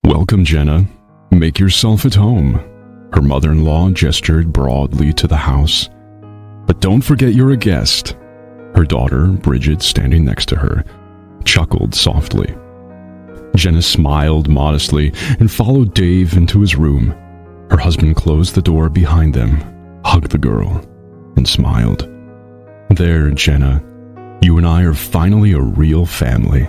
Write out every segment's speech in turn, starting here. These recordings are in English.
"Welcome, Jenna. Make yourself at home." Her mother-in-law gestured broadly to the house. "But don't forget you're a guest." Her daughter, Bridget, standing next to her, chuckled softly. Jenna smiled modestly and followed Dave into his room. Her husband closed the door behind them, hugged the girl, and smiled. "There, Jenna. You and I are finally a real family."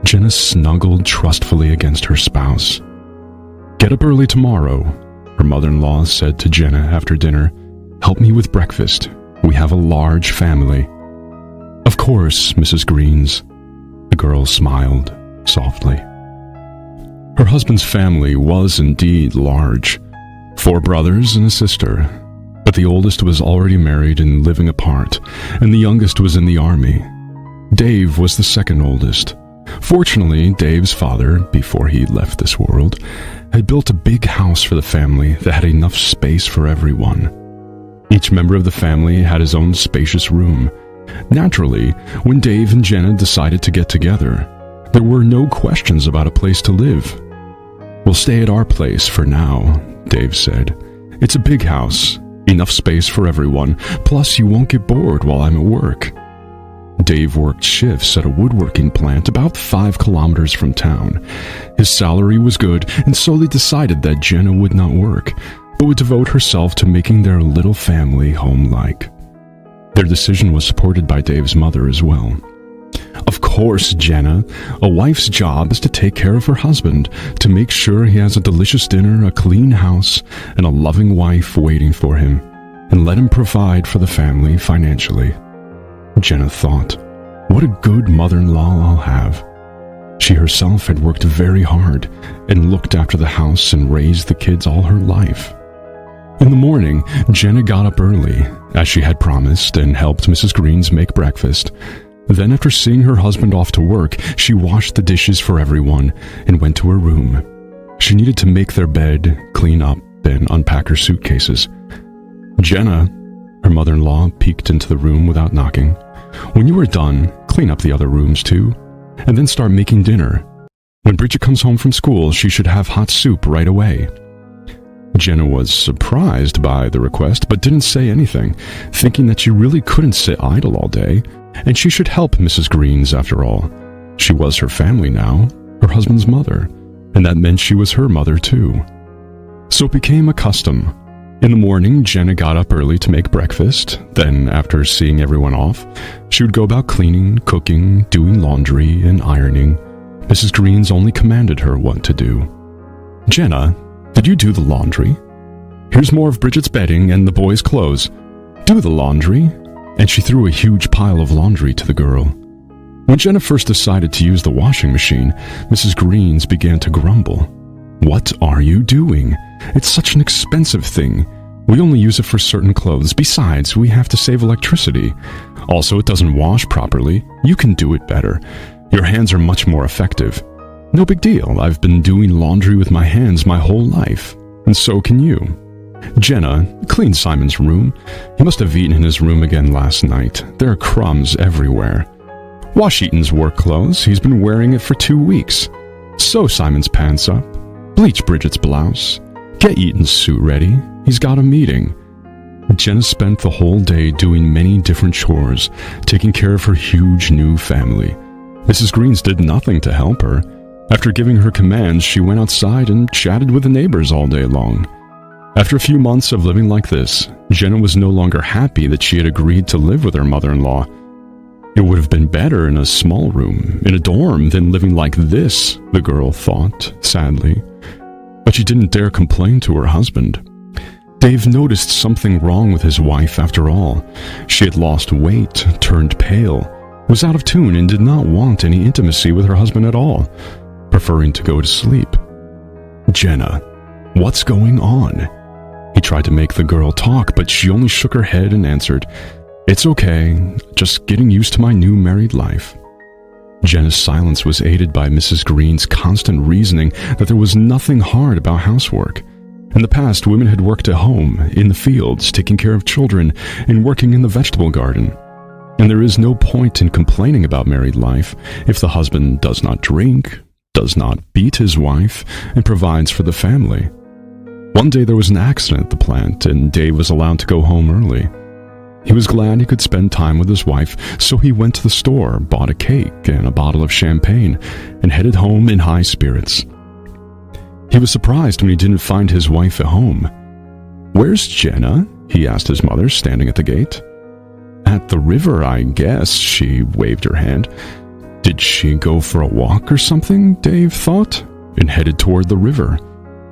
Jenna snuggled trustfully against her spouse. "Get up early tomorrow," her mother-in-law said to Jenna after dinner. "Help me with breakfast. We have a large family." "Of course, Mrs. Greens." The girl smiled softly. Her husband's family was indeed large. 4 brothers and a sister, but the oldest was already married and living apart, and the youngest was in the army. Dave was the second oldest. Fortunately, Dave's father, before he left this world, had built a big house for the family that had enough space for everyone. Each member of the family had his own spacious room. Naturally, when Dave and Jenna decided to get together, there were no questions about a place to live. "We'll stay at our place for now," Dave said. "It's a big house, enough space for everyone, plus you won't get bored while I'm at work." Dave worked shifts at a woodworking plant about 5 kilometers from town. His salary was good, and so they decided that Jenna would not work, but would devote herself to making their little family home-like. Their decision was supported by Dave's mother as well. "Of course, Jenna, a wife's job is to take care of her husband, to make sure he has a delicious dinner, a clean house, and a loving wife waiting for him, and let him provide for the family financially." Jenna thought, "What a good mother-in-law I'll have." She herself had worked very hard and looked after the house and raised the kids all her life. In the morning, Jenna got up early, as she had promised, and helped Mrs. Greens make breakfast. Then, after seeing her husband off to work, she washed the dishes for everyone and went to her room. She needed to make their bed, clean up, and unpack her suitcases. "Jenna," her mother-in-law peeked into the room without knocking, "when you are done, clean up the other rooms too, and then start making dinner. When Bridget comes home from school, she should have hot soup right away." Jenna was surprised by the request, but didn't say anything, thinking that she really couldn't sit idle all day, and she should help Mrs. Greens after all. She was her family now, her husband's mother, and that meant she was her mother too. So it became a custom. In the morning, Jenna got up early to make breakfast. Then, after seeing everyone off, she would go about cleaning, cooking, doing laundry, and ironing. Mrs. Greens only commanded her what to do. "Jenna, did you do the laundry? Here's more of Bridget's bedding and the boys' clothes. Do the laundry." And she threw a huge pile of laundry to the girl. When Jenna first decided to use the washing machine, Mrs. Greens began to grumble. "What are you doing? It's such an expensive thing. We only use it for certain clothes. Besides, we have to save electricity. Also, it doesn't wash properly. You can do it better. Your hands are much more effective." "No big deal. I've been doing laundry with my hands my whole life. And so can you. Jenna, clean Simon's room. He must have eaten in his room again last night. There are crumbs everywhere. Wash Eaton's work clothes. He's been wearing it for 2 weeks. Sew Simon's pants up. Bleach Bridget's blouse. Get Eaton's suit ready. He's got a meeting." Jenna spent the whole day doing many different chores, taking care of her huge new family. Mrs. Greens did nothing to help her. After giving her commands, she went outside and chatted with the neighbors all day long. After a few months of living like this, Jenna was no longer happy that she had agreed to live with her mother-in-law. It would have been better in a small room, in a dorm, than living like this, the girl thought, sadly. But she didn't dare complain to her husband. Dave noticed something wrong with his wife after all. She had lost weight, turned pale, was out of tune, and did not want any intimacy with her husband at all, preferring to go to sleep. "Jenna, what's going on?" He tried to make the girl talk, but she only shook her head and answered, "It's okay, just getting used to my new married life." Jenna's silence was aided by Mrs. Green's constant reasoning that there was nothing hard about housework. In the past, women had worked at home, in the fields, taking care of children, and working in the vegetable garden. And there is no point in complaining about married life if the husband does not drink, does not beat his wife, and provides for the family. One day there was an accident at the plant, and Dave was allowed to go home early. He was glad he could spend time with his wife, so he went to the store, bought a cake and a bottle of champagne, and headed home in high spirits. He was surprised when he didn't find his wife at home. "Where's Jenna?" he asked his mother, standing at the gate. "At the river, I guess," she waved her hand. Did she go for a walk or something, Dave thought, and headed toward the river.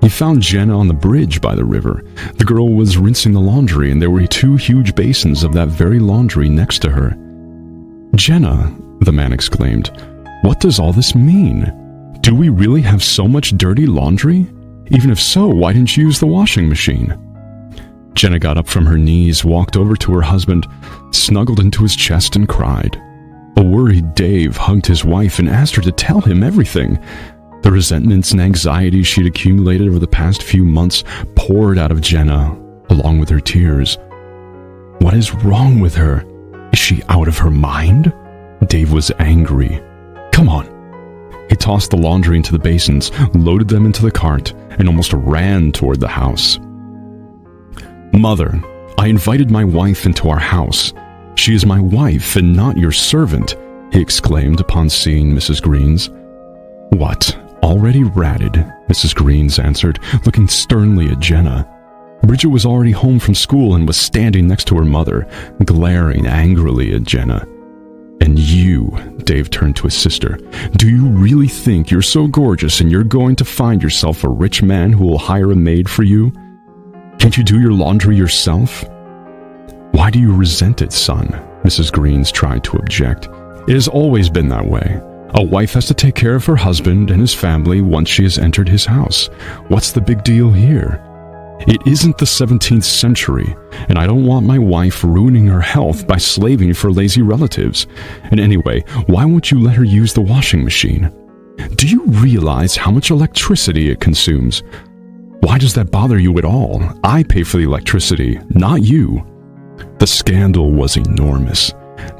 He found Jenna on the bridge by the river. The girl was rinsing the laundry, and there were 2 huge basins of that very laundry next to her. "Jenna," the man exclaimed, "what does all this mean? Do we really have so much dirty laundry? Even if so, why didn't you use the washing machine?" Jenna got up from her knees, walked over to her husband, snuggled into his chest, and cried. A worried Dave hugged his wife and asked her to tell him everything. The resentments and anxieties she'd accumulated over the past few months poured out of Jenna, along with her tears. What is wrong with her? Is she out of her mind? Dave was angry. "Come on." He tossed the laundry into the basins, loaded them into the cart, and almost ran toward the house. "Mother, I invited my wife into our house. She is my wife and not your servant," he exclaimed upon seeing Mrs. Greens. "What, already ratted?" Mrs. Greens answered, looking sternly at Jenna. Bridget was already home from school and was standing next to her mother, glaring angrily at Jenna. "And you," Dave turned to his sister, "do you really think you're so gorgeous and you're going to find yourself a rich man who will hire a maid for you? Can't you do your laundry yourself?" "Why do you resent it, son?" Mrs. Greens tried to object. "It has always been that way. A wife has to take care of her husband and his family once she has entered his house. What's the big deal here? It isn't the 17th century, and I don't want my wife ruining her health by slaving for lazy relatives. And anyway, why won't you let her use the washing machine? Do you realize how much electricity it consumes? Why does that bother you at all? I pay for the electricity, not you." The scandal was enormous.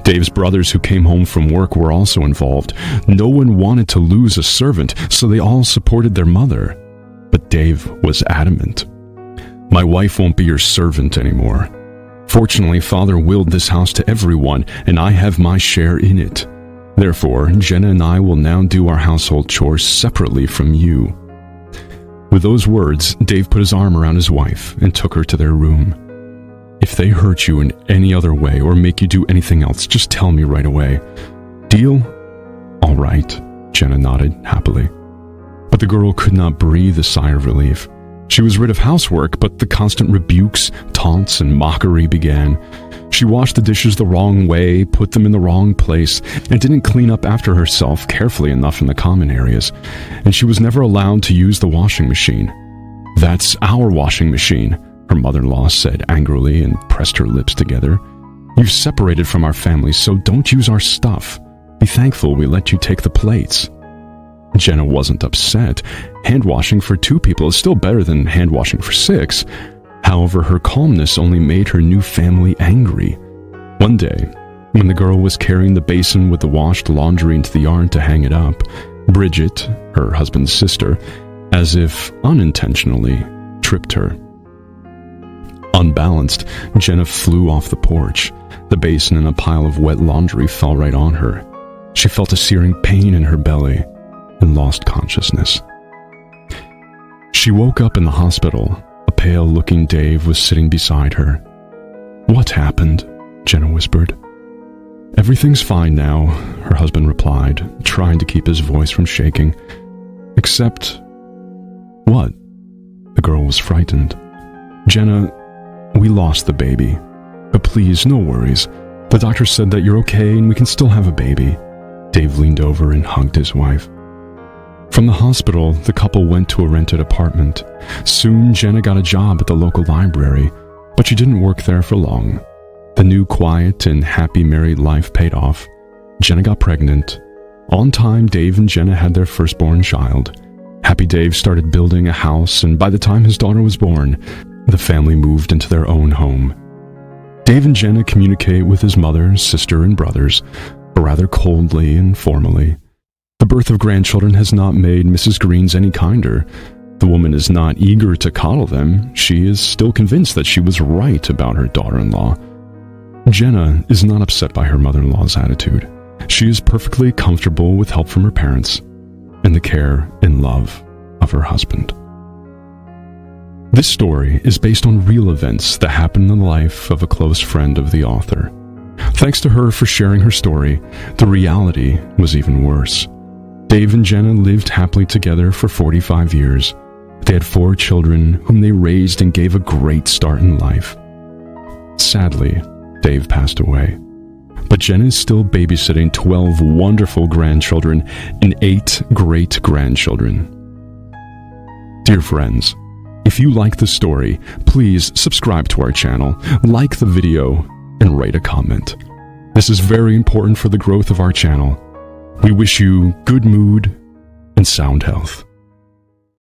Dave's brothers who came home from work were also involved. No one wanted to lose a servant, so they all supported their mother. But Dave was adamant. "My wife won't be your servant anymore. Fortunately, Father willed this house to everyone, and I have my share in it. Therefore, Jenna and I will now do our household chores separately from you." With those words, Dave put his arm around his wife and took her to their room. "If they hurt you in any other way or make you do anything else, just tell me right away. Deal?" "All right," Jenna nodded happily. But the girl could not breathe a sigh of relief. She was rid of housework, but the constant rebukes, taunts, and mockery began. She washed the dishes the wrong way, put them in the wrong place, and didn't clean up after herself carefully enough in the common areas. And she was never allowed to use the washing machine. "That's our washing machine," her mother-in-law said angrily and pressed her lips together. "You've separated from our family, so don't use our stuff. Be thankful we let you take the plates." Jenna wasn't upset. Hand-washing for 2 people is still better than hand-washing for 6. However, her calmness only made her new family angry. One day, when the girl was carrying the basin with the washed laundry into the yard to hang it up, Bridget, her husband's sister, as if unintentionally, tripped her. Unbalanced, Jenna flew off the porch. The basin and a pile of wet laundry fell right on her. She felt a searing pain in her belly and lost consciousness. She woke up in the hospital. A pale-looking Dave was sitting beside her. "What happened?" Jenna whispered. "Everything's fine now," her husband replied, trying to keep his voice from shaking. "Except..." "What?" The girl was frightened. "Jenna, we lost the baby. But please, no worries. The doctor said that you're okay and we can still have a baby." Dave leaned over and hugged his wife. From the hospital, the couple went to a rented apartment. Soon, Jenna got a job at the local library, but she didn't work there for long. The new quiet and happy married life paid off. Jenna got pregnant. On time, Dave and Jenna had their firstborn child. Happy Dave started building a house, and by the time his daughter was born, the family moved into their own home. Dave and Jenna communicate with his mother, sister, and brothers, but rather coldly and formally. The birth of grandchildren has not made Mrs. Greens any kinder. The woman is not eager to coddle them. She is still convinced that she was right about her daughter-in-law. Jenna is not upset by her mother-in-law's attitude. She is perfectly comfortable with help from her parents and the care and love of her husband. This story is based on real events that happened in the life of a close friend of the author. Thanks to her for sharing her story, the reality was even worse. Dave and Jenna lived happily together for 45 years. They had 4 children whom they raised and gave a great start in life. Sadly, Dave passed away, but Jenna is still babysitting 12 wonderful grandchildren and 8 great-grandchildren. Dear friends, if you like the story, please subscribe to our channel, like the video, and write a comment. This is very important for the growth of our channel. We wish you good mood and sound health.